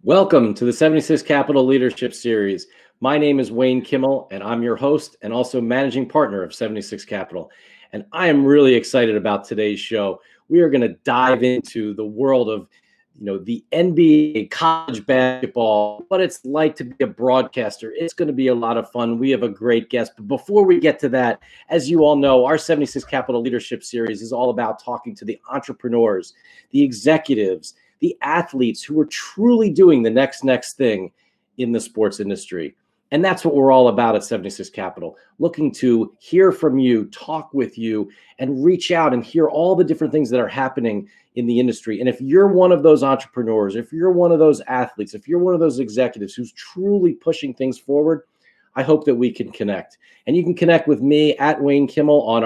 Welcome to the 76 Capital Leadership Series. My name is Wayne Kimmel, and I'm your host and also managing partner of 76 Capital. And I am really excited about today's show. We are going to dive into the world of, the NBA, college basketball, what it's like to be a broadcaster. It's going to be a lot of fun. We have a great guest. But before we get to that, as you all know, our 76 Capital Leadership Series is all about talking to the entrepreneurs, the executives, the athletes who are truly doing the next thing in the sports industry. And that's what we're all about at 76 Capital, looking to hear from you, talk with you, and reach out and hear all the different things that are happening in the industry. And if you're one of those entrepreneurs, if you're one of those athletes, if you're one of those executives who's truly pushing things forward, I hope that we can connect. And you can connect with me at Wayne Kimmel on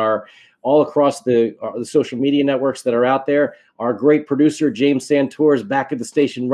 all across the social media networks that are out there. Our great producer, James Santor, is back at the station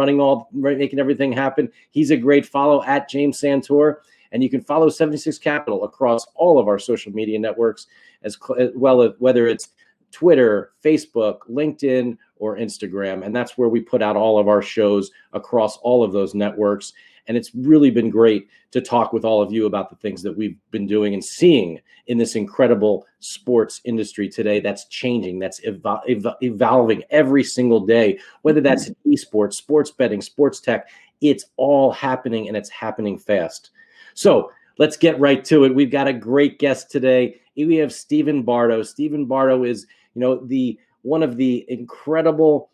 making everything happen. He's a great follow at James Santor. And you can follow 76 Capital across all of our social media networks, as well as whether it's Twitter, Facebook, LinkedIn, or Instagram. And that's where we put out all of our shows across all of those networks. And it's really been great to talk with all of you about the things that we've been doing and seeing in this incredible sports industry today that's changing, that's evolving every single day, whether that's esports, sports betting, sports tech. It's all happening, and it's happening fast. So let's get right to it. We've got a great guest today. We have Stephen Bardo. Stephen Bardo is, one of the incredible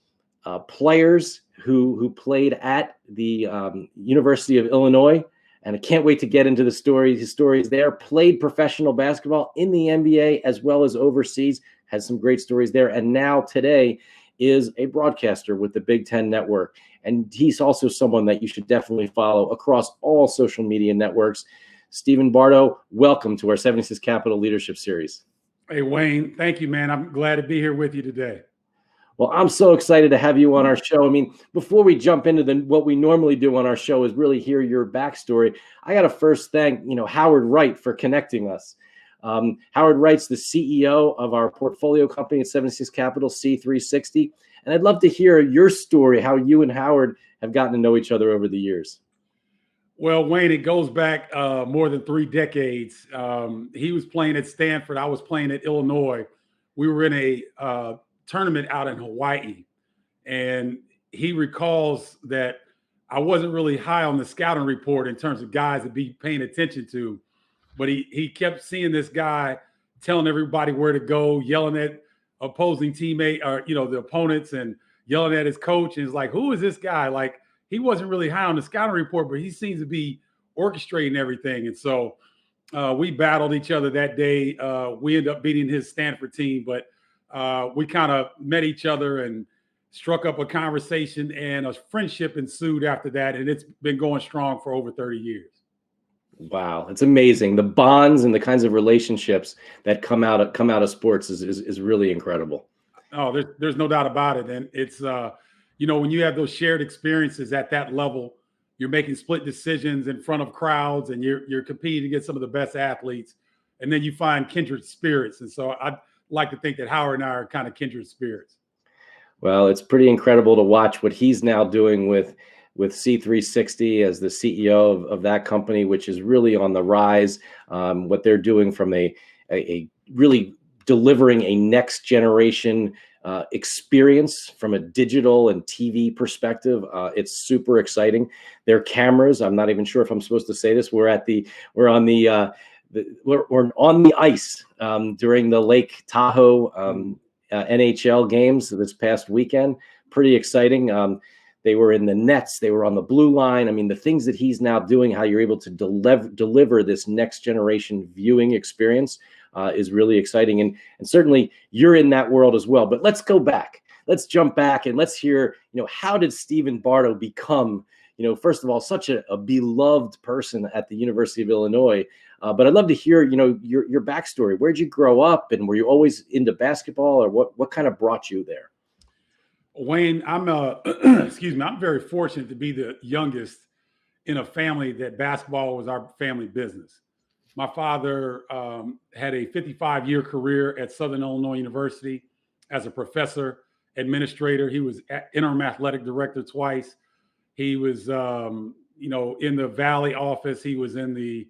players who played at the University of Illinois. And I can't wait to get into his stories there. Played professional basketball in the NBA as well as overseas. Has some great stories there. And now today is a broadcaster with the Big Ten Network. And he's also someone that you should definitely follow across all social media networks. Stephen Bardo, welcome to our 76 Capital Leadership Series. Hey, Wayne, thank you, man. I'm glad to be here with you today. Well, I'm so excited to have you on our show. I mean, before we jump into what we normally do on our show is really hear your backstory. I got to first thank, Howard Wright for connecting us. Howard Wright's the CEO of our portfolio company at 76 Capital, C360. And I'd love to hear your story, how you and Howard have gotten to know each other over the years. Well, Wayne, it goes back more than 3 decades. He was playing at Stanford. I was playing at Illinois. We were in a tournament out in Hawaii, and he recalls that I wasn't really high on the scouting report in terms of guys to be paying attention to, but he kept seeing this guy telling everybody where to go, yelling at opposing teammate or the opponents, and yelling at his coach. And it's like, who is this guy? Like, he wasn't really high on the scouting report, but he seems to be orchestrating everything. And so we battled each other that day. We ended up beating his Stanford team, but we kind of met each other and struck up a conversation, and a friendship ensued after that. And it's been going strong for over 30 years. Wow. It's amazing. The bonds and the kinds of relationships that come out of sports is really incredible. Oh, there's no doubt about it. And it's, when you have those shared experiences at that level, you're making split decisions in front of crowds, and you're competing against some of the best athletes, and then you find kindred spirits. And so I'd like to think that Howard and I are kind of kindred spirits. Well, it's pretty incredible to watch what he's now doing with C360 as the CEO of that company, which is really on the rise. What they're doing from a really delivering a next generation experience from a digital and TV perspective. It's super exciting. Their cameras, I'm not even sure if I'm supposed to say this. We're on the ice during the Lake Tahoe NHL games this past weekend. Pretty exciting. They were in the nets. They were on the blue line. I mean, the things that he's now doing, how you're able to deliver this next generation viewing experience is really exciting. And certainly you're in that world as well. But let's go back. Let's jump back and let's hear, how did Stephen Bardo become, first of all, such a beloved person at the University of Illinois? But I'd love to hear, your backstory. Where'd you grow up, and were you always into basketball, or what kind of brought you there? Wayne, I'm excuse me, I'm very fortunate to be the youngest in a family that basketball was our family business. My father had a 55-year career at Southern Illinois University as a professor, administrator. He was interim athletic director twice. He was, in the Valley office. He was in the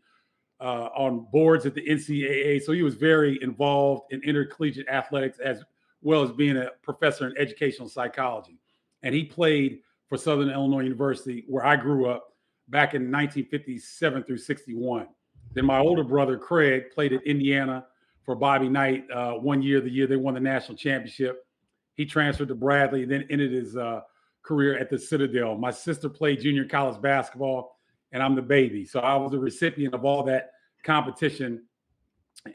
on boards at the NCAA. So he was very involved in intercollegiate athletics as well as being a professor in educational psychology. And he played for Southern Illinois University, where I grew up back in 1957 through 61. Then my older brother, Craig, played at Indiana for Bobby Knight one year, the year they won the national championship. He transferred to Bradley, then ended his career at the Citadel. My sister played junior college basketball, and I'm the baby. So I was a recipient of all that competition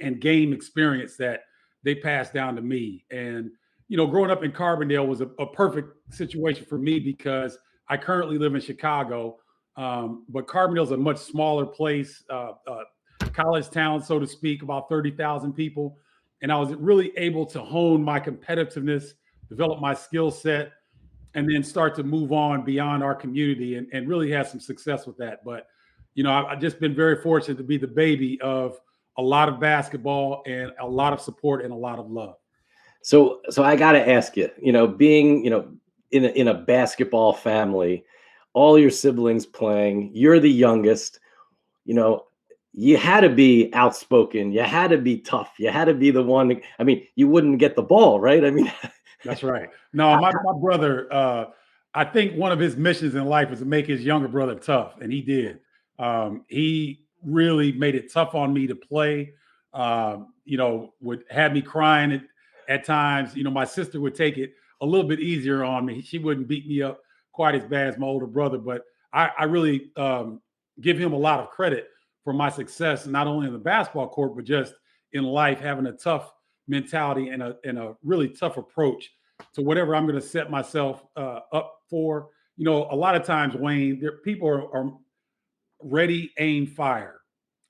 and game experience that they passed down to me. And, growing up in Carbondale was a perfect situation for me because I currently live in Chicago, but Carbondale is a much smaller place, college town, so to speak, about 30,000 people. And I was really able to hone my competitiveness, develop my skill set, and then start to move on beyond our community and really have some success with that. But, I've just been very fortunate to be the baby of a lot of basketball and a lot of support and a lot of love. So I got to ask you, being, in a basketball family, all your siblings playing, you're the youngest, you had to be outspoken. You had to be tough. You had to be the one. You wouldn't get the ball, right? That's right. No, my brother, I think one of his missions in life was to make his younger brother tough, and he did. He really made it tough on me to play. Would have me crying at times. My sister would take it a little bit easier on me. She wouldn't beat me up quite as bad as my older brother, but I really give him a lot of credit for my success, not only in the basketball court, but just in life, having a tough mentality and a really tough approach to whatever I'm going to set myself up for. A lot of times, Wayne, people are ready, aim, fire.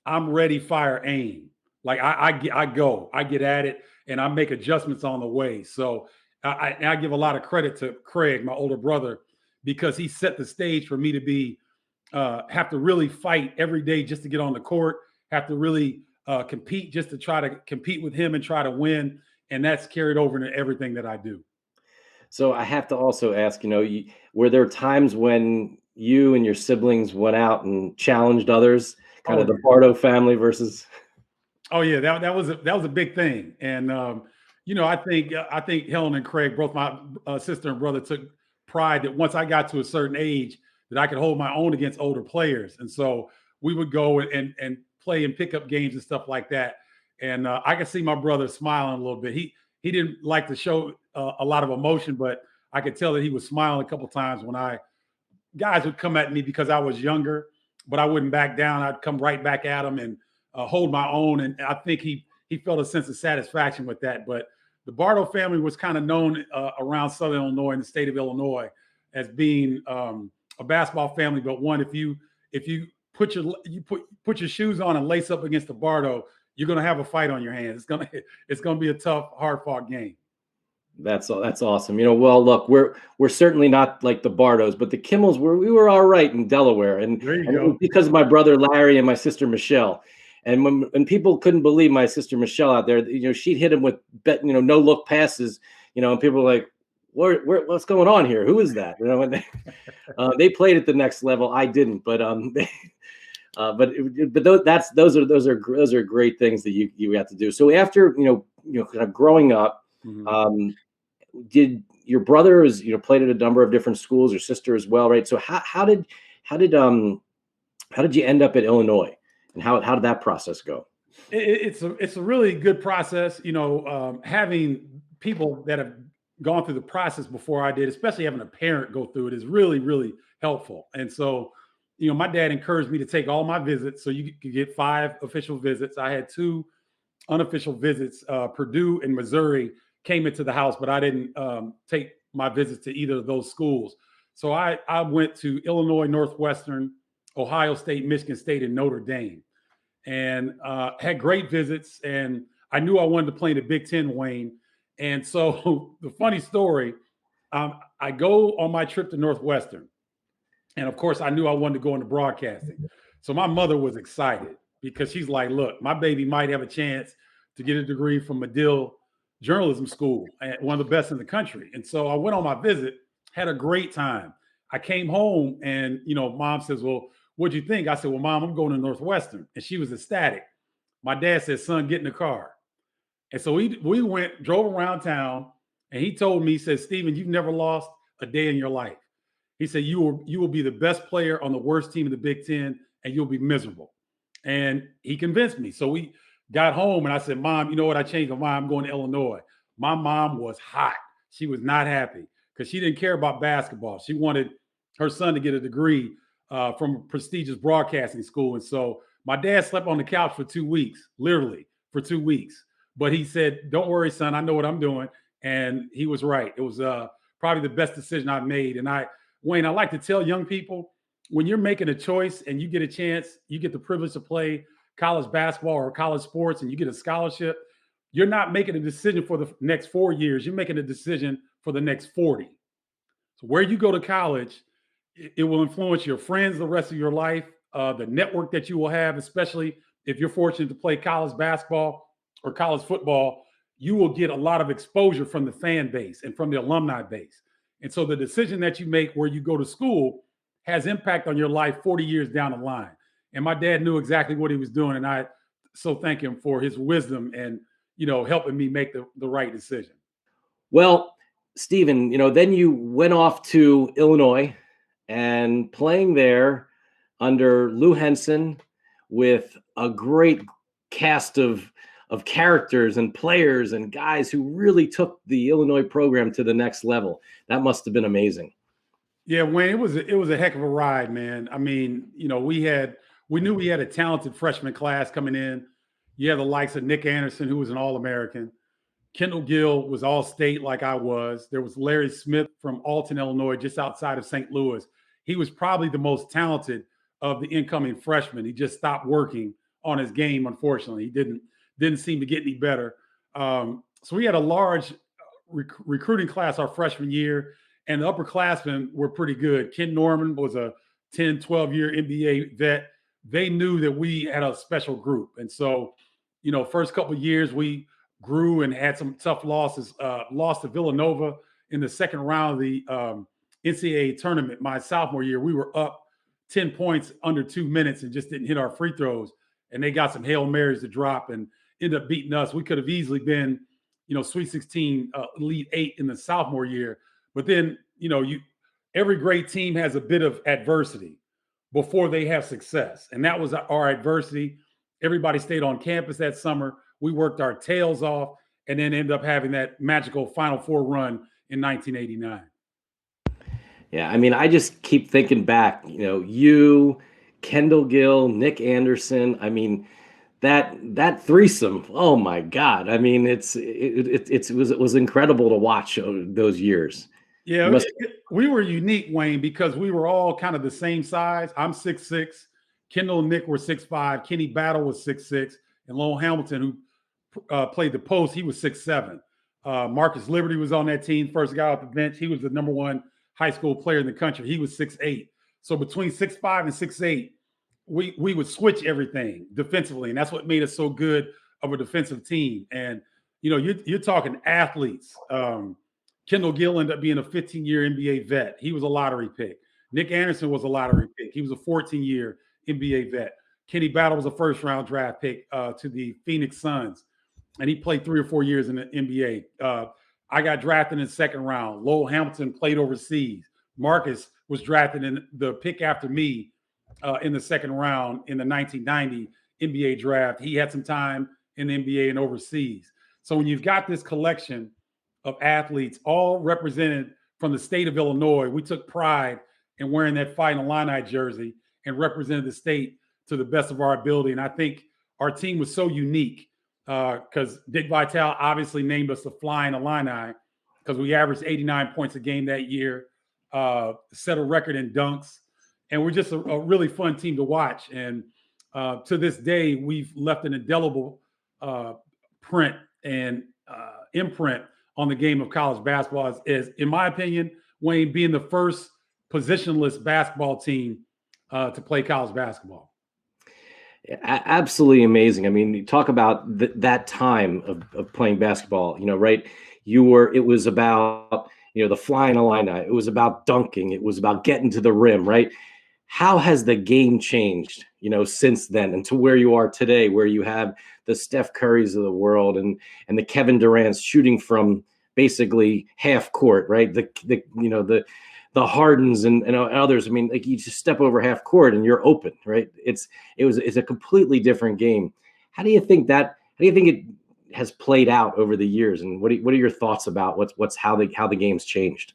I'm ready, fire, aim. Like I get at it, and I make adjustments on the way. So I give a lot of credit to Craig, my older brother, because he set the stage for me to be have to really fight every day just to get on the court, have to really compete just to try to compete with him and try to win. And that's carried over into everything that I do. So I have to also ask, were there times when you and your siblings went out and challenged others, kind of the Bardo family versus? Oh yeah, that was a big thing. And I think Helen and Craig, both my sister and brother, took pride that once I got to a certain age that I could hold my own against older players. And so we would go and play and pick up games and stuff like that. And I could see my brother smiling a little bit. He didn't like to show a lot of emotion, but I could tell that he was smiling a couple of times when guys would come at me because I was younger, but I wouldn't back down. I'd come right back at him and hold my own. And I think he felt a sense of satisfaction with that. But the Bardo family was kind of known around Southern Illinois and the state of Illinois as being a basketball family, but one, if you put your shoes on and lace up against the Bardo, you're going to have a fight on your hands. It's going to be a tough, hard fought game. That's awesome. Well, look, we're certainly not like the Bardos, but the Kimmels we were all right in Delaware, and because of my brother Larry and my sister Michelle. And when people couldn't believe my sister Michelle out there, she'd hit him with no look passes, and people were like, what's going on here? Who is that? And they played at the next level. I didn't, but those are great things that you have to do. So after kind of growing up, mm-hmm. Did your brothers played at a number of different schools, your sister as well, right? So how did you end up at Illinois, and how did that process go? It's a really good process, having people that have gone through the process before I did, especially having a parent go through it, is really, really helpful. And so, my dad encouraged me to take all my visits. So you could get 5 official visits. I had 2 unofficial visits. Purdue and Missouri came into the house, but I didn't take my visits to either of those schools. So I went to Illinois Northwestern, Ohio State, Michigan State, and Notre Dame, and had great visits. And I knew I wanted to play in the Big Ten, Wayne. And so the funny story, I go on my trip to Northwestern. And of course, I knew I wanted to go into broadcasting. So my mother was excited because she's like, look, my baby might have a chance to get a degree from Medill Journalism School, one of the best in the country. And so I went on my visit, had a great time. I came home and, mom says, well, what'd you think? I said, well, mom, I'm going to Northwestern. And she was ecstatic. My dad said, son, get in the car. And so we drove around town, and he told me, he said, Steven, you've never lost a day in your life. He said, you will be the best player on the worst team in the Big Ten, and you'll be miserable. And he convinced me. So we got home, and I said, Mom, you know what? I changed my mind. I'm going to Illinois. My mom was hot. She was not happy because she didn't care about basketball. She wanted her son to get a degree from a prestigious broadcasting school. And so my dad slept on the couch for 2 weeks, literally for 2 weeks. But he said, don't worry, son, I know what I'm doing. And he was right. It was probably the best decision I've made. And Wayne, I like to tell young people, when you're making a choice and you get a chance, you get the privilege to play college basketball or college sports, and you get a scholarship, you're not making a decision for the next 4 years. You're making a decision for the next 40. So where you go to college, it will influence your friends the rest of your life, the network that you will have, especially if you're fortunate to play college basketball or college football. You will get a lot of exposure from the fan base and from the alumni base. And so the decision that you make where you go to school has impact on your life 40 years down the line. And my dad knew exactly what he was doing. And I so thank him for his wisdom and, helping me make the right decision. Well, Steven, then you went off to Illinois and playing there under Lou Henson with a great cast of characters and players and guys who really took the Illinois program to the next level. That must have been amazing. Yeah, Wayne, it was a heck of a ride, man. I mean, we knew we had a talented freshman class coming in. You had the likes of Nick Anderson, who was an All-American. Kendall Gill was All-State like I was. There was Larry Smith from Alton, Illinois, just outside of St. Louis. He was probably the most talented of the incoming freshmen. He just stopped working on his game, unfortunately. He didn't seem to get any better. So we had a large recruiting class our freshman year, and the upperclassmen were pretty good. Ken Norman was a 10, 12-year NBA vet. They knew that we had a special group. And so, first couple of years, we grew and had some tough losses. Lost to Villanova in the second round of the NCAA tournament. My sophomore year, we were up 10 points under 2 minutes and just didn't hit our free throws. And they got some Hail Marys to drop and ended up beating us. We could have easily been, Sweet 16, Elite 8 in the sophomore year. But then, every great team has a bit of adversity before they have success. And that was our adversity. Everybody stayed on campus that summer. We worked our tails off and then ended up having that magical Final Four run in 1989. Yeah, I mean, I just keep thinking back, you, Kendall Gill, Nick Anderson. I mean, that threesome. Oh my God! I mean, it was incredible to watch those years. Yeah, we were unique, Wayne, because we were all kind of the same size. I'm 6'6". Kendall and Nick were 6'5". Kenny Battle was 6'6", and Lowell Hamilton, who played the post, he was 6'7". Marcus Liberty was on that team, first guy off the bench. He was the number one high school player in the country. He was 6'8". So between 6'5" and 6'8", we would switch everything defensively, and that's what made us so good of a defensive team. And you're talking athletes. Kendall Gill ended up being a 15-year NBA vet. He was a lottery pick. Nick Anderson was a lottery pick. He was a 14-year NBA vet. Kenny Battle was a first-round draft pick to the Phoenix Suns, and he played 3 or 4 years in the NBA. I got drafted in the second round. Lowell Hamilton played overseas. Marcus was drafted in the pick after me in the second round in the 1990 NBA draft. He had some time in the NBA and overseas. So when you've got this collection of athletes all represented from the state of Illinois, we took pride in wearing that Flyin Illini jersey and represented the state to the best of our ability. And I think our team was so unique because Dick Vitale obviously named us the Flyin Illini because we averaged 89 points a game that year, set a record in dunks, and we're just a really fun team to watch. And to this day, we've left an indelible print and imprint on the game of college basketball is, in my opinion, Wayne, being the first positionless basketball team to play college basketball. Absolutely amazing. I mean, you talk about that time of playing basketball, right? It was about the Flyin Illini. It was about dunking. It was about getting to the rim, right? How has the game changed, since then and to where you are today, where you have the Steph Currys of the world and the Kevin Durant's shooting from basically half court, right? The Hardens and others. I mean, like, you just step over half court and you're open, right? It's a completely different game. How do you think it has played out over the years, and what are your thoughts about how the game's changed?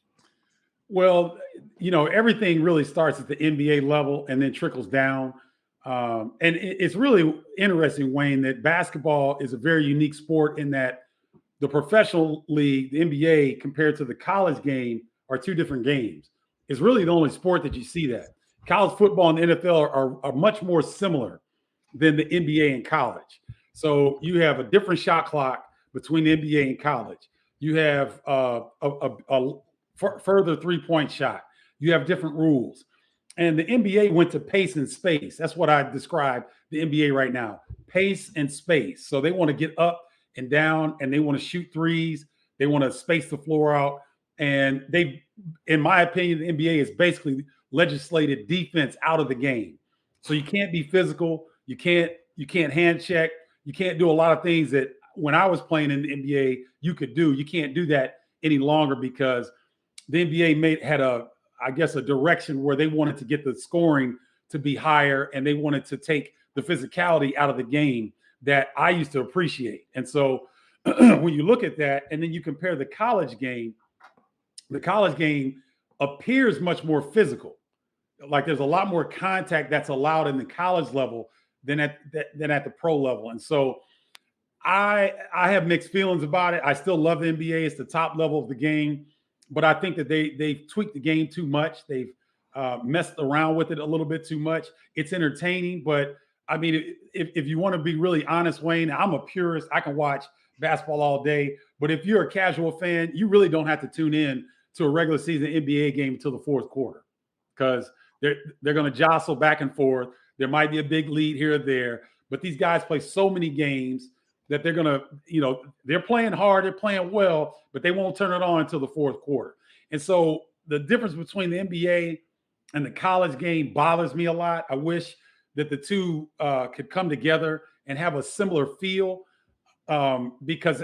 Well, everything really starts at the NBA level and then trickles down. And it's really interesting, Wayne, that basketball is a very unique sport in that the professional league, the NBA, compared to the college game, are two different games. It's really the only sport that you see that. College football and the NFL are much more similar than the NBA and college. So you have a different shot clock between the NBA and college. You have a further three-point shot. You have different rules. And the NBA went to pace and space. That's what I describe the NBA right now, pace and space. So they want to get up and down, and they want to shoot threes. They want to space the floor out. And in my opinion, the NBA has basically legislated defense out of the game. So you can't be physical. You can't hand check. You can't do a lot of things that when I was playing in the NBA, you could do. You can't do that any longer because the NBA had a direction where they wanted to get the scoring to be higher, and they wanted to take the physicality out of the game that I used to appreciate. And so when you look at that and then you compare the college game appears much more physical. Like, there's a lot more contact that's allowed in the college level than at the pro level. And so I have mixed feelings about it. I still love the NBA. It's the top level of the game. But I think that they've tweaked the game too much. They've messed around with it a little bit too much. It's entertaining, but I mean, if you want to be really honest, Wayne, I'm a purist. I can watch basketball all day. But if you're a casual fan, you really don't have to tune in to a regular season NBA game until the fourth quarter, because they're going to jostle back and forth. There might be a big lead here or there, but these guys play so many games that they're going to, they're playing hard, they're playing well, but they won't turn it on until the fourth quarter. And so the difference between the NBA and the college game bothers me a lot. I wish that the two could come together and have a similar feel because,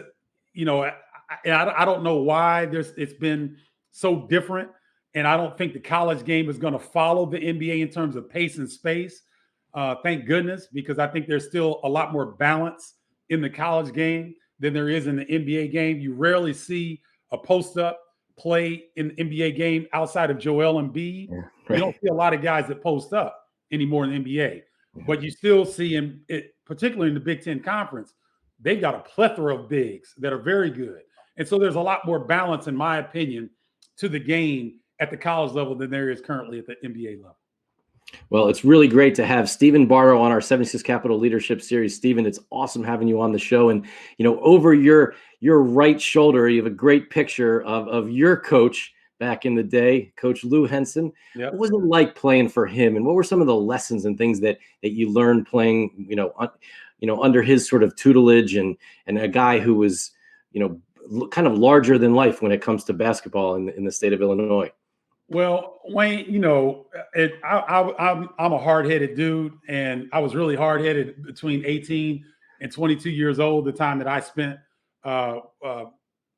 I don't know why it's been so different. And I don't think the college game is going to follow the NBA in terms of pace and space. Thank goodness, because I think there's still a lot more balance in the college game than there is in the NBA game. You rarely see a post-up play in the NBA game outside of Joel Embiid. Yeah, right. You don't see a lot of guys that post up anymore in the NBA. But you still see him, particularly in the Big Ten Conference, they've got a plethora of bigs that are very good. And so there's a lot more balance, in my opinion, to the game at the college level than there is currently at the NBA level. Well, it's really great to have Stephen Bardo on our 76 Capital Leadership Series. Stephen, it's awesome having you on the show. And, over your right shoulder, you have a great picture of your coach back in the day, Coach Lou Henson. Yep. What was it like playing for him? And what were some of the lessons and things that you learned playing, under his sort of tutelage and a guy who was, kind of larger than life when it comes to basketball in the state of Illinois? Well, Wayne, I'm a hard-headed dude, and I was really hard-headed between 18 and 22 years old, the time that I spent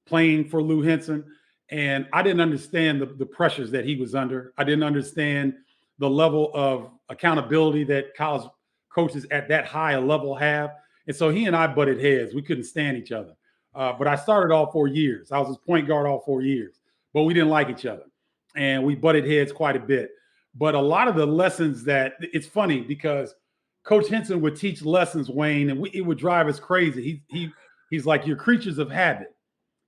playing for Lou Henson. And I didn't understand the pressures that he was under. I didn't understand the level of accountability that college coaches at that high a level have. And so he and I butted heads. We couldn't stand each other. But I started all 4 years. I was his point guard all 4 years, but we didn't like each other. And we butted heads quite a bit. But a lot of the lessons it's funny because Coach Henson would teach lessons, Wayne, and it would drive us crazy. He's like, "You're creatures of habit.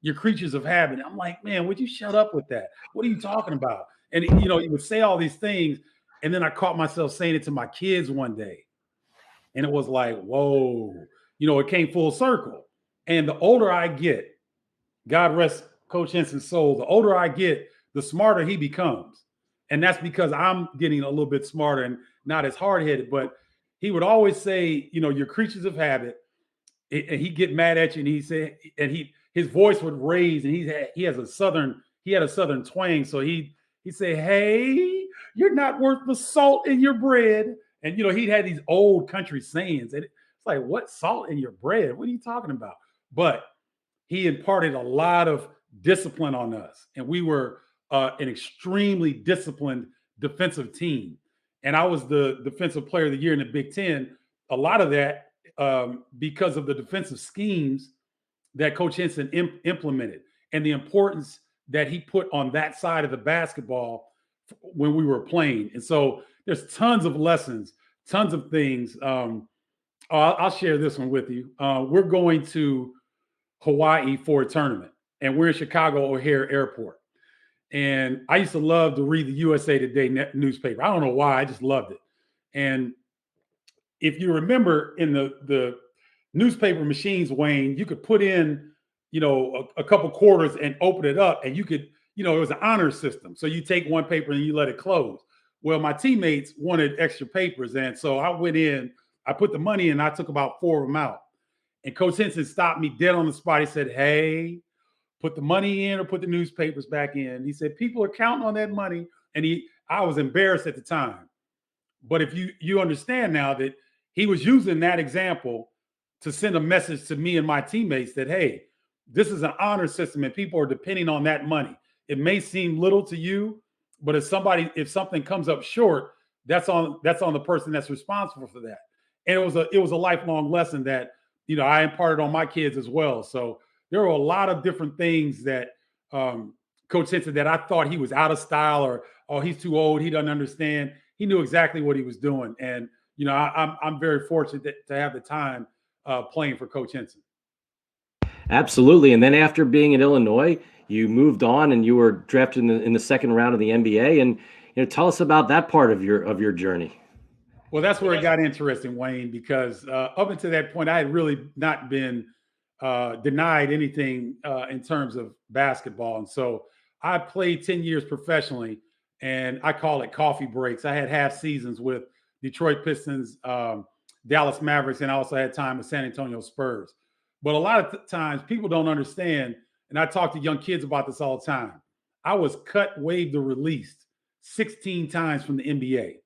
You're creatures of habit." I'm like, "Man, would you shut up with that? What are you talking about?" And, he would say all these things. And then I caught myself saying it to my kids one day. And it was like, whoa, it came full circle. And the older I get, God rest Coach Henson's soul, the older I get, the smarter he becomes. And that's because I'm getting a little bit smarter and not as hard-headed. But he would always say, "You're creatures of habit." And he'd get mad at you, and he said, and his voice would raise, and he has a Southern he had a Southern twang. So he'd say, "Hey, you're not worth the salt in your bread." And he'd had these old country sayings. And it's like, what salt in your bread? What are you talking about? But he imparted a lot of discipline on us. And we were an extremely disciplined defensive team. And I was the defensive player of the year in the Big Ten. A lot of that because of the defensive schemes that Coach Henson implemented and the importance that he put on that side of the basketball when we were playing. And so there's tons of lessons, tons of things. I'll share this one with you. We're going to Hawaii for a tournament, and we're in Chicago O'Hare Airport. And I used to love to read the USA Today newspaper. I don't know why, I just loved it. And if you remember in the newspaper machines, Wayne, you could put in, a couple quarters and open it up, and you could, it was an honor system. So you take one paper and you let it close. Well, my teammates wanted extra papers. And so I went in, I put the money in, I took about 4 of them out. And Coach Henson stopped me dead on the spot. He said, "Hey, put the money in or put the newspapers back in." He said, "People are counting on that money." And I was embarrassed at the time. But if you understand now that he was using that example to send a message to me and my teammates that, hey, this is an honor system and people are depending on that money. It may seem little to you, but if something comes up short, that's on the person that's responsible for that. And it was a lifelong lesson that, I imparted on my kids as well. So there were a lot of different things that Coach Henson that I thought he was out of style or, oh, he's too old, he doesn't understand. He knew exactly what he was doing. And, I'm very fortunate to have the time playing for Coach Henson. Absolutely. And then after being at Illinois, you moved on and you were drafted in the second round of the NBA. And tell us about that part of your journey. Well, that's where it got interesting, Wayne, because up until that point, I had really not been denied anything in terms of basketball. And so I played 10 years professionally, and I call it coffee breaks. I had half seasons with Detroit Pistons, Dallas Mavericks, and I also had time with San Antonio Spurs. But a lot of times people don't understand, and I talk to young kids about this all the time. I was cut, waived, or released 16 times from the NBA.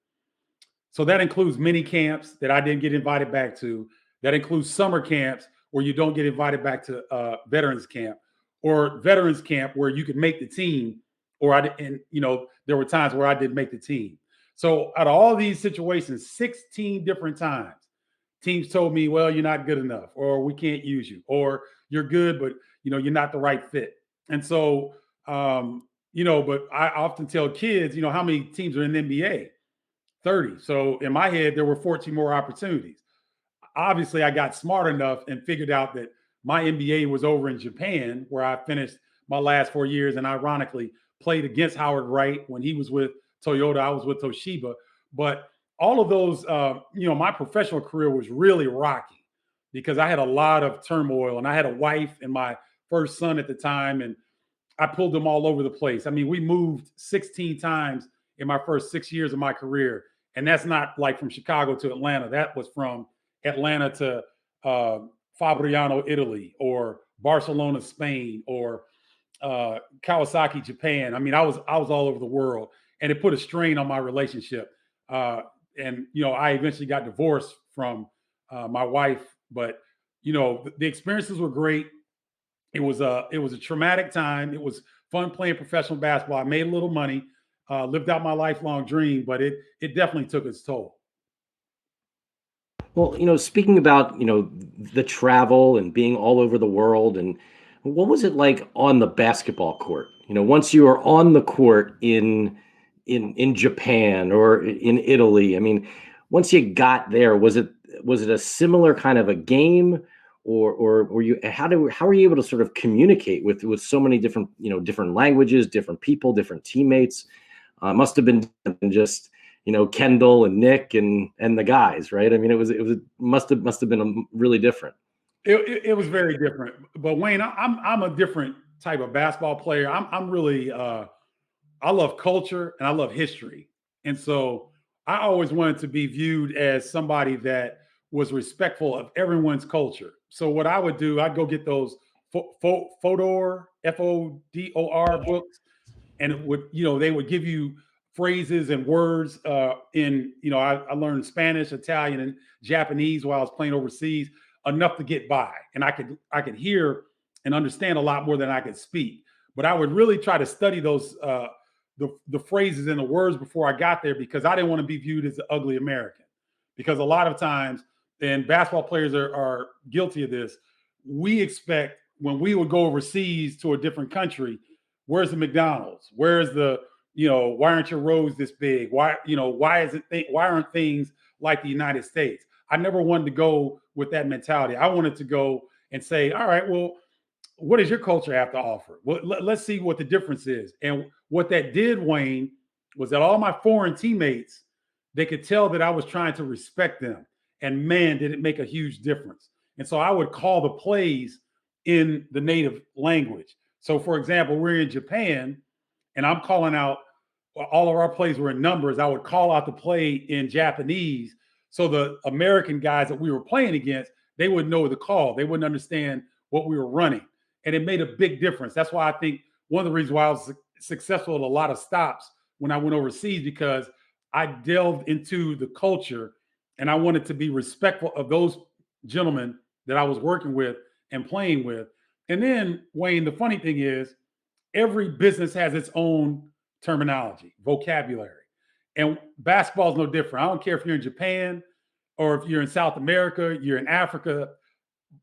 So that includes mini camps that I didn't get invited back to. That includes summer camps where you don't get invited back to veterans camp, or veterans camp where you could make the team, there were times where I didn't make the team. So out of all these situations, 16 different times, teams told me, well, you're not good enough, or we can't use you, or you're good, but you're not the right fit. And so, but I often tell kids, how many teams are in the NBA? 30. So in my head, there were 14 more opportunities. Obviously, I got smart enough and figured out that my NBA was over in Japan, where I finished my last 4 years, and ironically played against Howard Wright when he was with Toyota. I was with Toshiba. But all of those, my professional career was really rocky because I had a lot of turmoil, and I had a wife and my first son at the time, and I pulled them all over the place. I mean, we moved 16 times in my first 6 years of my career. And that's not like from Chicago to Atlanta. That was from Atlanta to Fabriano, Italy, or Barcelona, Spain, or Kawasaki, Japan. I mean, I was all over the world, and it put a strain on my relationship. And I eventually got divorced from my wife, but the experiences were great. It was a traumatic time. It was fun playing professional basketball. I made a little money, lived out my lifelong dream, but it definitely took its toll. Well, speaking about, the travel and being all over the world, and what was it like on the basketball court? Once you were on the court in Japan or in Italy, I mean, once you got there, was it a similar kind of a game, or were you how were you able to sort of communicate with so many different different languages, different people, different teammates? Must have been just Kendall and Nick and the guys, right? I mean, it must have been really different. It was very different. But Wayne, I'm a different type of basketball player. I'm really I love culture and I love history, and so I always wanted to be viewed as somebody that was respectful of everyone's culture. So what I would do, I'd go get those Fodor, Fodor books, and it would, they would give you phrases and words I learned Spanish, Italian, and Japanese while I was playing overseas, enough to get by. And I could hear and understand a lot more than I could speak. But I would really try to study those the phrases and the words before I got there, because I didn't want to be viewed as the ugly American. Because a lot of times, and basketball players are guilty of this, we expect when we would go overseas to a different country, where's the McDonald's? Where's the, why aren't your roads this big? Why aren't things like the United States? I never wanted to go with that mentality. I wanted to go and say, all right, well, what does your culture have to offer? Well, let's see what the difference is. And what that did, Wayne, was that all my foreign teammates, they could tell that I was trying to respect them. And man, did it make a huge difference. And so I would call the plays in the native language. So for example, we're in Japan and I'm calling out, all of our plays were in numbers. I would call out the play in Japanese. So the American guys that we were playing against, they wouldn't know the call. They wouldn't understand what we were running. And it made a big difference. That's why I think one of the reasons why I was successful at a lot of stops when I went overseas, because I delved into the culture and I wanted to be respectful of those gentlemen that I was working with and playing with. And then, Wayne, the funny thing is, every business has its own terminology, vocabulary. And basketball is no different. I don't care if you're in Japan or if you're in South America, you're in Africa.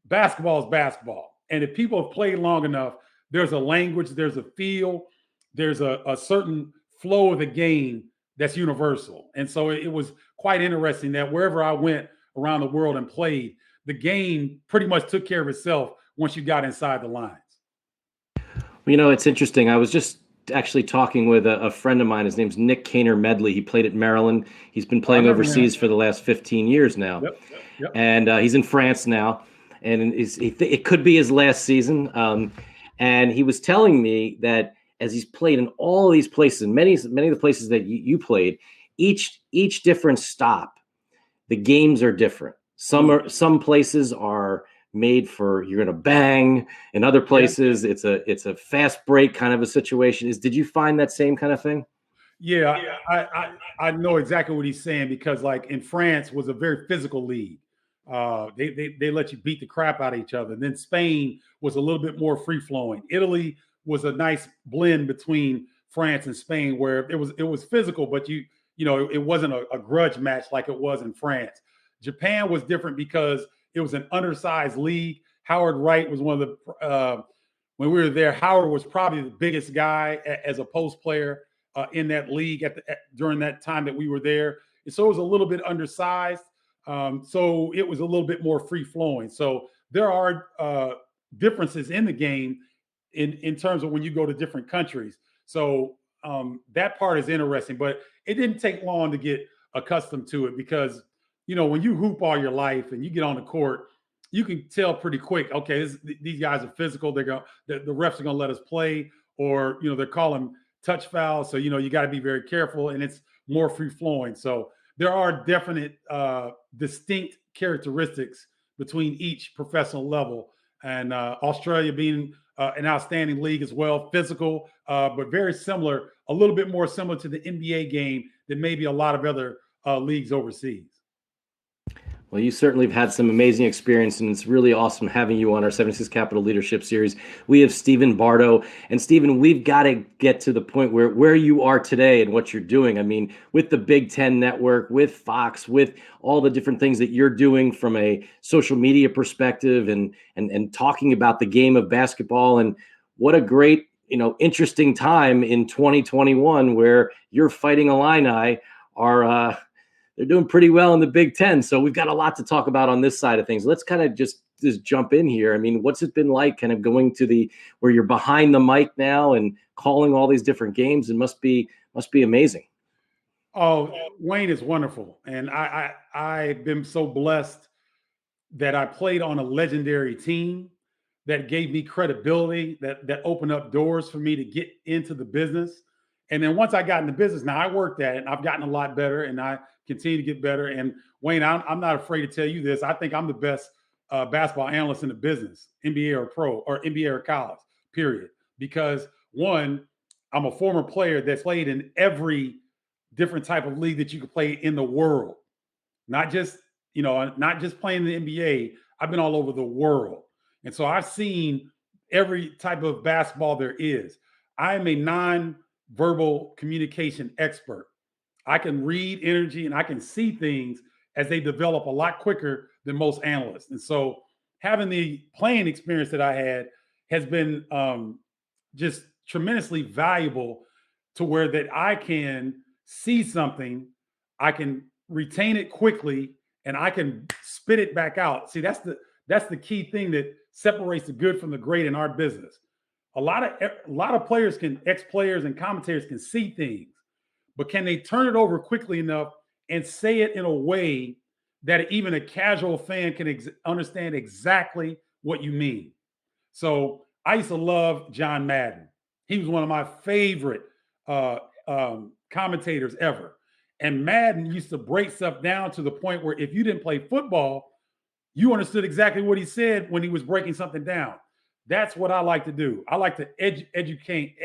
Basketball is basketball. And if people have played long enough, there's a language, there's a feel, there's a certain flow of the game that's universal. And so it was quite interesting that wherever I went around the world and played, the game pretty much took care of itself once you got inside the lines. It's interesting. I was just actually talking with a friend of mine. His name's Nick Kaner Medley. He played at Maryland. He's been playing overseas for the last 15 years now. Yep. And he's in France now. And it could be his last season. And he was telling me that as he's played in all these places, many of the places that you played, each different stop, the games are different. Some places are made for you're going to bang. In other places, it's a fast break kind of a situation. Did you find that same kind of thing? Yeah, I know exactly what he's saying, because like in France was a very physical league. They let you beat the crap out of each other. And then Spain was a little bit more free flowing. Italy was a nice blend between France and Spain, where it was physical, but it wasn't a grudge match like it was in France. Japan was different because it was an undersized league. Howard Wright was one of the when we were there. Howard was probably the biggest guy as a post player in that league during that time that we were there. And so it was a little bit undersized. So it was a little bit more free flowing. So there are differences in the game in terms of when you go to different countries. So that part is interesting, but it didn't take long to get accustomed to it, because, when you hoop all your life and you get on the court, you can tell pretty quick, okay, these guys are physical. The refs are going to let us play, or, they're calling touch fouls. So, you got to be very careful, and it's more free flowing. So there are definite distinct characteristics between each professional level, and Australia being an outstanding league as well, physical, but very similar, a little bit more similar to the NBA game than maybe a lot of other leagues overseas. Well, you certainly have had some amazing experience, and it's really awesome having you on our 76 Capital Leadership Series. We have Stephen Bardo. And Stephen, we've got to get to the point where you are today and what you're doing. I mean, with the Big Ten Network, with Fox, with all the different things that you're doing from a social media perspective and talking about the game of basketball. And what a great, interesting time in 2021 where you're fighting Illini are they're doing pretty well in the Big Ten. So we've got a lot to talk about on this side of things. Let's kind of just jump in here. I mean, what's it been like kind of going to where you're behind the mic now and calling all these different games? It must be amazing. Oh, Wayne is wonderful. And I've been so blessed that I played on a legendary team that gave me credibility, that opened up doors for me to get into the business. And then once I got in the business, now I worked at it and I've gotten a lot better, and I continue to get better. And Wayne, I'm not afraid to tell you this. I think I'm the best basketball analyst in the business, NBA or pro, or NBA or college, period. Because one, I'm a former player that's played in every different type of league that you could play in the world, not just, not just playing in the NBA. I've been all over the world. And so I've seen every type of basketball there is. I am a non-verbal communication expert. I can read energy and I can see things as they develop a lot quicker than most analysts. And so having the playing experience that I had has been just tremendously valuable to where that I can see something, I can retain it quickly, and I can spit it back out. See, that's the key thing that separates the good from the great in our business. A lot of players ex-players and commentators can see things, but can they turn it over quickly enough and say it in a way that even a casual fan can understand exactly what you mean? So I used to love John Madden. He was one of my favorite commentators ever. And Madden used to break stuff down to the point where if you didn't play football, you understood exactly what he said when he was breaking something down. That's what I like to do. I like to educate,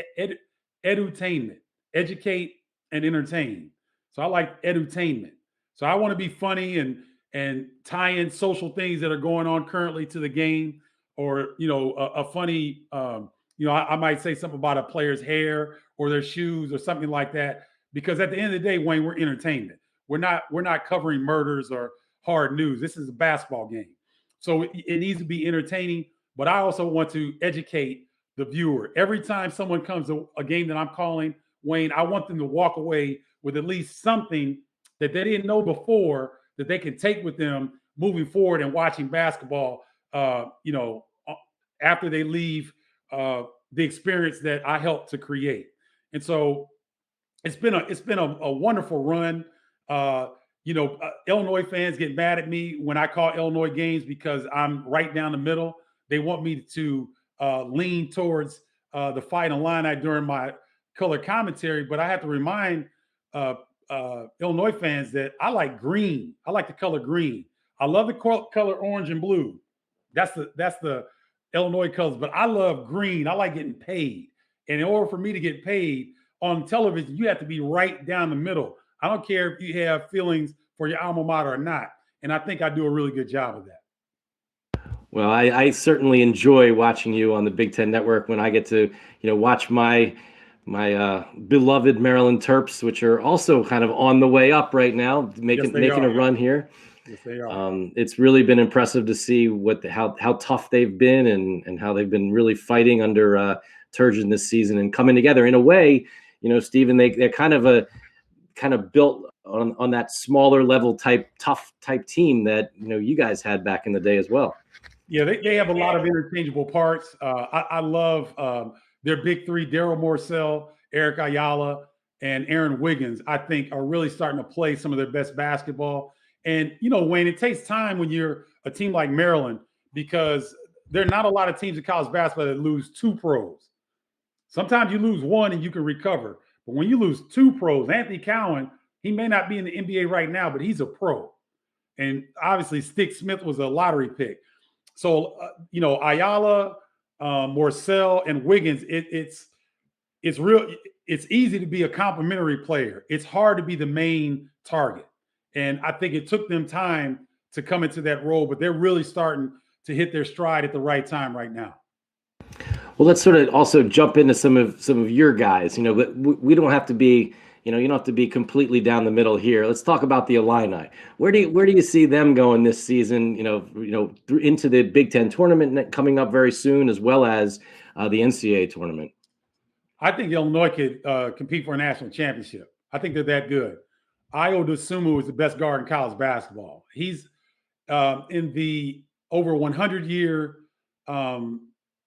edutainment, educate and entertain. So I like edutainment. So I want to be funny and tie in social things that are going on currently to the game, or a funny I might say something about a player's hair or their shoes or something like that, because at the end of the day, Wayne, we're entertainment. We're not covering murders or hard news. This is a basketball game, so it needs to be entertaining, but I also want to educate the viewer. Every time someone comes to a game that I'm calling, Wayne, I want them to walk away with at least something that they didn't know before that they can take with them moving forward and watching basketball, after they leave the experience that I helped to create. And so it's been a wonderful run. Illinois fans get mad at me when I call Illinois games because I'm right down the middle. They want me to lean towards the Flyin Illini during my color commentary, but I have to remind Illinois fans that I like green. I like the color green. I love the color orange and blue. That's the Illinois colors, but I love green. I like getting paid. And in order for me to get paid on television, you have to be right down the middle. I don't care if you have feelings for your alma mater or not. And I think I do a really good job of that. Well, I certainly enjoy watching you on the Big Ten Network when I get to, watch my beloved Maryland Terps, which are also kind of on the way up right now, making a run here. Yes, they are. It's really been impressive to see how tough they've been and how they've been really fighting under Turgeon this season and coming together in a way. Stephen, they're kind of built on that smaller level tough type team that you guys had back in the day as well. Yeah, they have a lot of interchangeable parts. I love their big three: Daryl Morcell, Eric Ayala, and Aaron Wiggins. I think are really starting to play some of their best basketball. And Wayne, it takes time when you're a team like Maryland, because there are not a lot of teams in college basketball that lose two pros. Sometimes you lose one and you can recover, but when you lose two pros, Anthony Cowan, he may not be in the NBA right now, but he's a pro. And obviously, Stick Smith was a lottery pick. So, Ayala, Morcell, and Wiggins, it's easy to be a complimentary player. It's hard to be the main target. And I think it took them time to come into that role, but they're really starting to hit their stride at the right time right now. Well, let's sort of also jump into some of your guys. But we don't have to be, you don't have to be completely down the middle here. Let's talk about the Illini. Where do you see them going this season? Into the Big Ten tournament coming up very soon, as well as the NCAA tournament. I think Illinois could compete for a national championship. I think they're that good. Ayo Dosunmu is the best guard in college basketball. He's in the over 100-year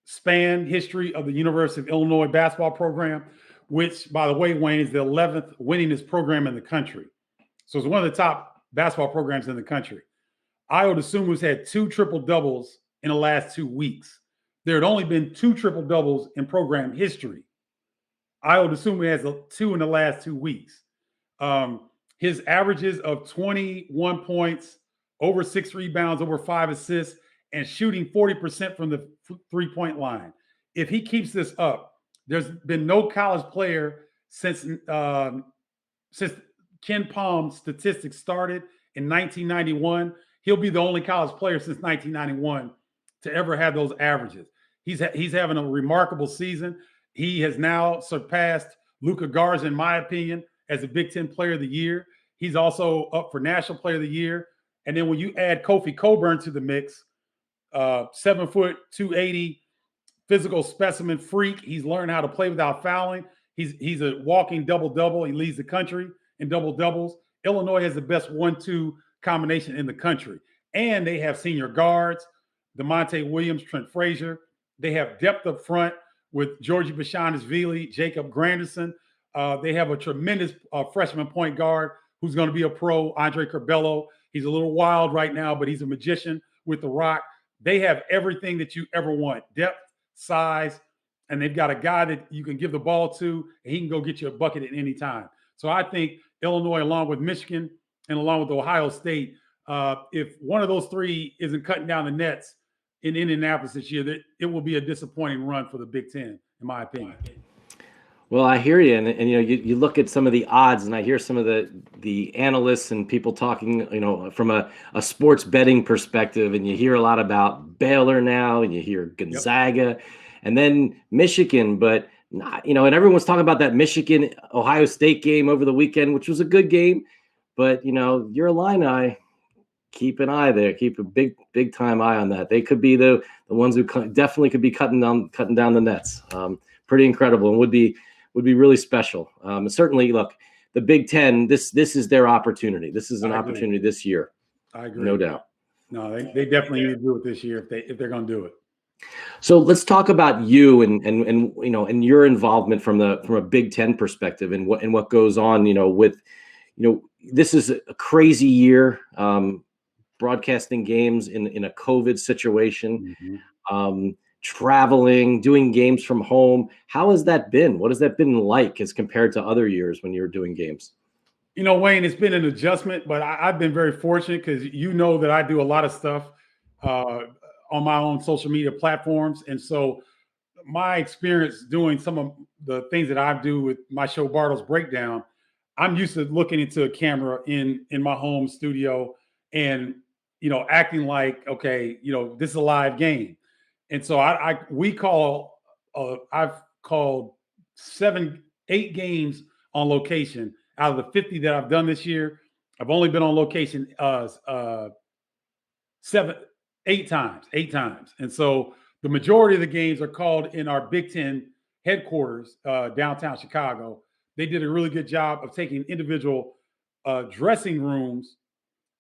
span history of the University of Illinois basketball program, which, by the way, Wayne, is the 11th winningest program in the country. So it's one of the top basketball programs in the country. Ayo Dosunmu's had 2 triple-doubles in the last 2 weeks. There had only been 2 triple-doubles in program history. Ayo Dosunmu has 2 in the last 2 weeks. His averages of 21 points, over 6 rebounds, over 5 assists, and shooting 40% from the 3-point line. If he keeps this up, There's been no college player since Ken Palm's statistics started in 1991. He'll be the only college player since 1991 to ever have those averages. He's having a remarkable season. He has now surpassed Luka Garza, in my opinion, as a Big Ten Player of the Year. He's also up for National Player of the Year. And then when you add Kofi Cockburn to the mix, 7 foot, 280, physical specimen freak. He's learned how to play without fouling. He's a walking double-double. He leads the country in double-doubles. Illinois has the best 1-2 combination in the country. And they have senior guards, DeMonte Williams, Trent Frazier. They have depth up front with Georgie Bashanis-Vili, Jacob Granderson. They have a tremendous freshman point guard who's going to be a pro, Andre Curbelo. He's a little wild right now, but he's a magician with the rock. They have everything that you ever want: depth, size, and they've got a guy that you can give the ball to, and he can go get you a bucket at any time. So I think Illinois, along with Michigan and along with Ohio State, if one of those three isn't cutting down the nets in Indianapolis this year, it will be a disappointing run for the Big Ten, in my opinion. Well, I hear you, and you look at some of the odds, and I hear some of the analysts and people talking, from a sports betting perspective, and you hear a lot about Baylor now, and you hear Gonzaga, and then Michigan, but and everyone's talking about that Michigan Ohio State game over the weekend, which was a good game, but your Illini, keep an eye there, keep a big time eye on that. They could be the ones who definitely could be cutting down the nets. Pretty incredible, and would be really special. Certainly, look, the Big Ten, this is their opportunity. This is an opportunity this year. I agree. No doubt. No, they definitely need to do it this year if they're going to do it. So let's talk about you and your involvement from a Big Ten perspective and what goes on, with this is a crazy year, broadcasting games in a COVID situation. Mm-hmm. Traveling, doing games from home. How has that been? What has that been like as compared to other years when you were doing games? Wayne, it's been an adjustment, but I've been very fortunate because that I do a lot of stuff on my own social media platforms. And so my experience doing some of the things that I do with my show, Bardo's Breakdown, I'm used to looking into a camera in my home studio and, acting like, okay, this is a live game. And so I've called 8 games on location out of the 50 that I've done this year. I've only been on location 8 times. And so the majority of the games are called in our Big Ten headquarters, downtown Chicago. They did a really good job of taking individual dressing rooms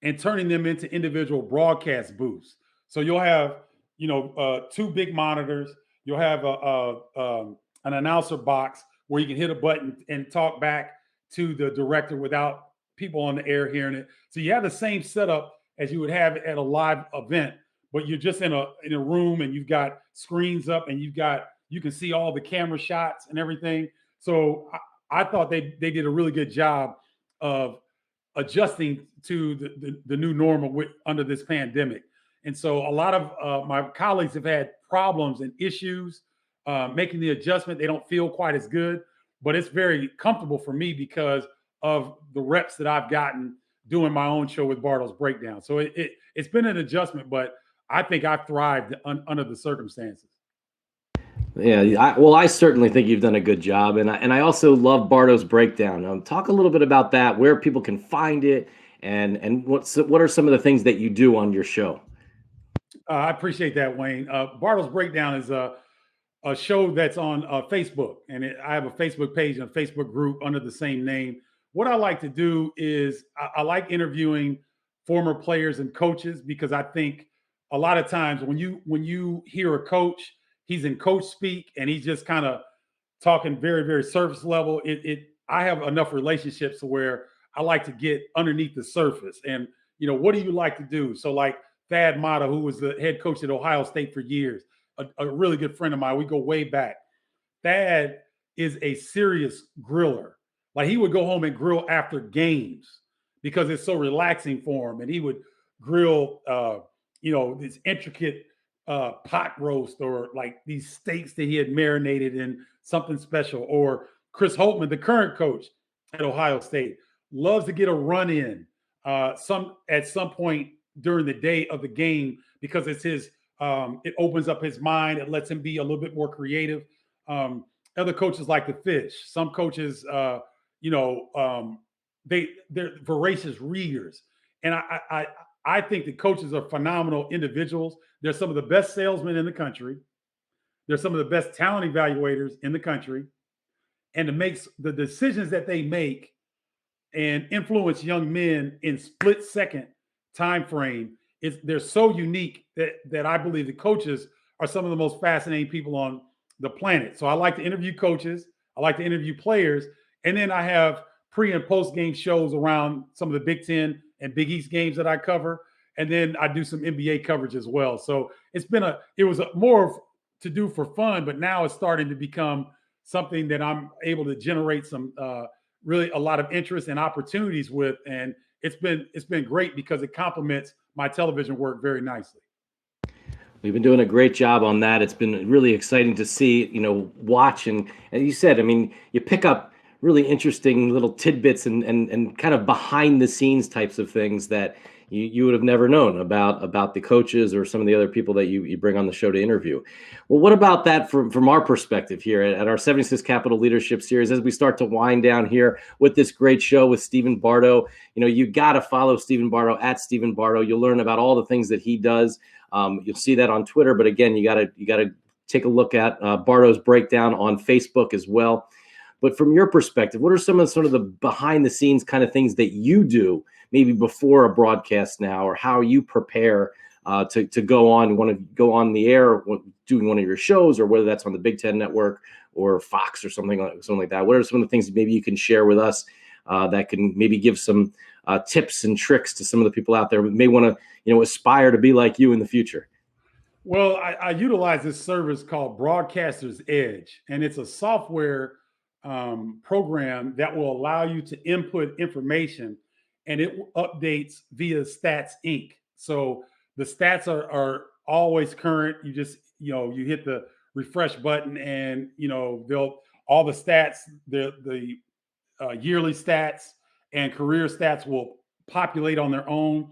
and turning them into individual broadcast booths. So you'll have 2 big monitors. You'll have an announcer box where you can hit a button and talk back to the director without people on the air hearing it. So you have the same setup as you would have at a live event, but you're just in a room and you've got screens up and you can see all the camera shots and everything. So I thought they did a really good job of adjusting to the new normal under this pandemic. And so a lot of my colleagues have had problems and issues making the adjustment. They don't feel quite as good, but it's very comfortable for me because of the reps that I've gotten doing my own show with Bardo's Breakdown. So it's been an adjustment, but I think I've thrived under the circumstances. Yeah, I certainly think you've done a good job, and I also love Bardo's Breakdown. Talk a little bit about that, where people can find it, and what are some of the things that you do on your show. I appreciate that, Wayne. Bardo's Breakdown is a show that's on Facebook, and I have a Facebook page and a Facebook group under the same name. What I like to do is I like interviewing former players and coaches, because I think a lot of times when you hear a coach, he's in coach speak and he's just kind of talking very, very surface level. I have enough relationships to where I like to get underneath the surface. And, what do you like to do? So like Thad Matta, who was the head coach at Ohio State for years, a really good friend of mine. We go way back. Thad is a serious griller. Like, he would go home and grill after games because it's so relaxing for him. And he would grill, these intricate pot roast or like these steaks that he had marinated in something special. Or Chris Holtmann, the current coach at Ohio State, loves to get a run in at some point during the day of the game because it's his. It opens up his mind. It lets him be a little bit more creative. Other coaches like to fish. Some coaches, they're voracious readers, and I think the coaches are phenomenal individuals. They're some of the best salesmen in the country. They're some of the best talent evaluators in the country, and it makes the decisions that they make and influence young men in split second time frame they're so unique that I believe the coaches are some of the most fascinating people on the planet. So I like to interview coaches, I like to interview players, and then I have pre and post game shows around some of the Big Ten and Big East games that I cover, and then I do some NBA coverage as well. So it was more to do for fun, but now it's starting to become something that I'm able to generate some really a lot of interest and opportunities with, and it's been great because it complements my television work very nicely. We've been doing a great job on that. It's been really exciting to see, watch and you said, I mean, you pick up really interesting little tidbits and kind of behind the scenes types of things that you would have never known about the coaches or some of the other people that you bring on the show to interview. Well, what about that from our perspective here at our 76 Capital Leadership Series as we start to wind down here with this great show with Stephen Bardo? You got to follow Stephen Bardo at Stephen Bardo. You'll learn about all the things that he does. You'll see that on Twitter, but again, you got to take a look at Bardo's breakdown on Facebook as well. But from your perspective, what are some of the behind the scenes kind of things that you do maybe before a broadcast now, or how you prepare to go on the air doing one of your shows, or whether that's on the Big Ten Network or Fox or something like that? What are some of the things that maybe you can share with us that can maybe give some tips and tricks to some of the people out there who may want to aspire to be like you in the future? Well, I utilize this service called Broadcaster's Edge, and it's a software program that will allow you to input information, and it updates via Stats Inc. So the stats are always current. You just you hit the refresh button, and they'll all the stats, the yearly stats and career stats will populate on their own.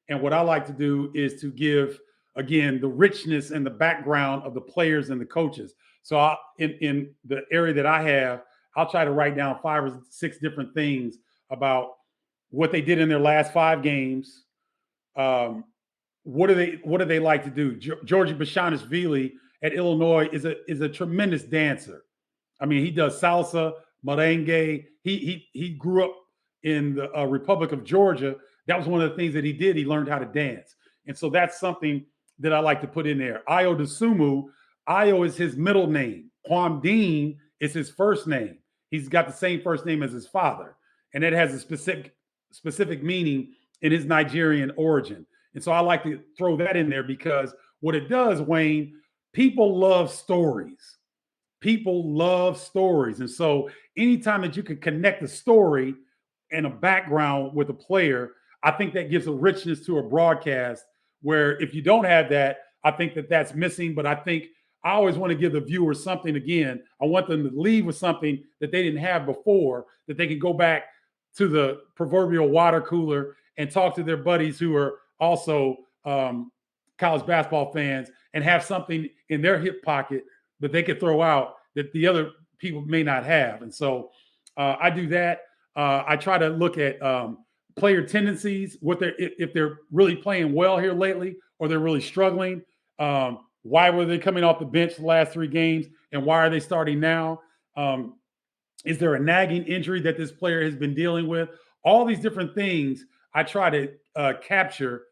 And what I like to do is to give, again, the richness and the background of the players and the coaches. So in the area that I have, I'll try to write down 5 or 6 different things about what they did in their last 5 games. What do they like to do? Georgie Bashanishvili at Illinois is a tremendous dancer. I mean, he does salsa, merengue. He grew up in the Republic of Georgia. That was one of the things that he did. He learned how to dance. And so that's something that I like to put in there. Ayo Dosunmu, Ayo is his middle name. Kwame Dean is his first name. He's got the same first name as his father. And it has a specific meaning in his Nigerian origin. And so I like to throw that in there because what it does, Wayne, people love stories. People love stories. And so anytime that you can connect a story and a background with a player, I think that gives a richness to a broadcast where if you don't have that, I think that that's missing. But I think I always want to give the viewers something again. I want them to leave with something that they didn't have before, that they can go back to the proverbial water cooler and talk to their buddies who are also college basketball fans and have something in their hip pocket that they could throw out that the other people may not have. And so I do that. I try to look at player tendencies, if they're really playing well here lately or they're really struggling. Why were they coming off the bench the last 3 games and why are they starting now? Is there a nagging injury that this player has been dealing with? All these different things I try to capture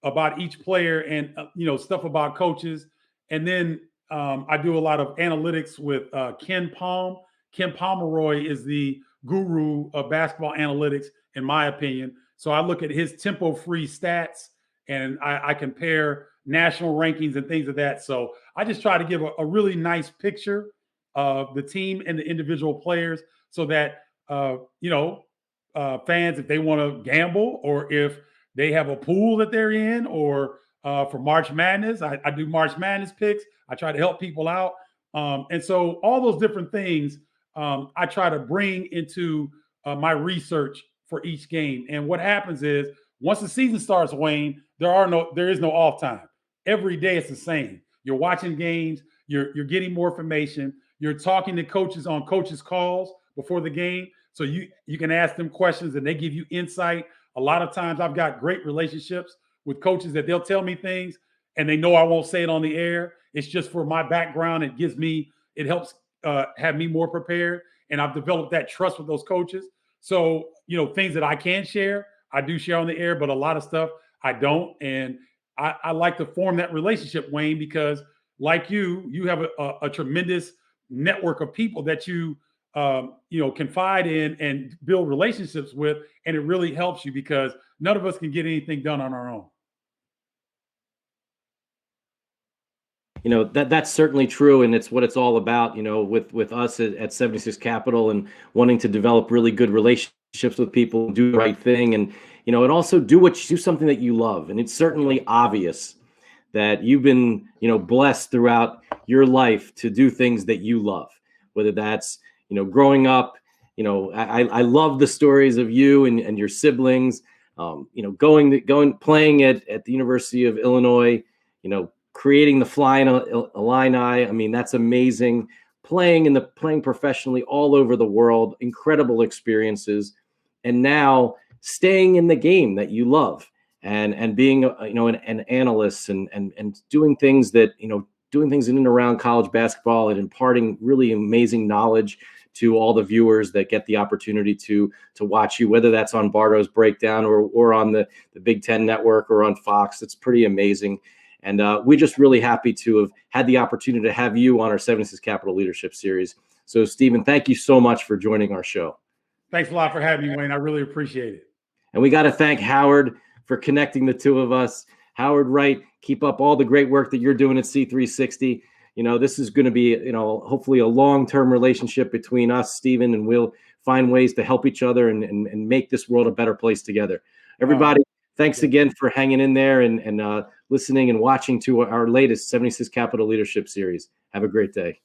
about each player and, stuff about coaches. And then I do a lot of analytics with Ken Palm. Ken Pomeroy is the guru of basketball analytics, in my opinion. So I look at his tempo-free stats and I compare national rankings and things of that. So I just try to give a really nice picture of the team and the individual players so that, fans, if they want to gamble or if they have a pool that they're in or for March Madness. I do March Madness picks. I try to help people out. And so all those different things I try to bring into my research for each game. And what happens is once the season starts, Wayne, there is no off time. Every day it's the same. You're watching games, you're getting more information, you're talking to coaches on coaches' calls before the game. So you can ask them questions and they give you insight. A lot of times I've got great relationships with coaches that they'll tell me things and they know I won't say it on the air. It's just for my background. It helps have me more prepared. And I've developed that trust with those coaches. So, things that I can share, I do share on the air, but a lot of stuff I don't. And I like to form that relationship, Wayne, because like you have a tremendous network of people that you confide in and build relationships with. And it really helps you because none of us can get anything done on our own. That's certainly true, and it's what it's all about, with us at 76 Capital and wanting to develop really good relationships with people, do the right thing, and also do something that you love. And it's certainly obvious that you've been, blessed throughout your life to do things that you love, whether that's, growing up. I love the stories of you and your siblings, playing at the University of Illinois, creating the Flyin Illini. I mean, that's amazing. Playing professionally all over the world, incredible experiences, and now staying in the game that you love and being an analyst and doing things doing things in and around college basketball and imparting really amazing knowledge to all the viewers that get the opportunity to watch you, whether that's on Bardo's Breakdown or on the Big Ten Network or on Fox. It's pretty amazing. And we're just really happy to have had the opportunity to have you on our 76 Capital Leadership Series. So, Stephen, thank you so much for joining our show. Thanks a lot for having me, Wayne. I really appreciate it. And we got to thank Howard for connecting the two of us. Howard Wright, keep up all the great work that you're doing at C360. This is going to be, hopefully a long-term relationship between us, Stephen, and we'll find ways to help each other and make this world a better place together. Everybody, thanks again for hanging in there and listening and watching to our latest 76 Capital Leadership Series. Have a great day.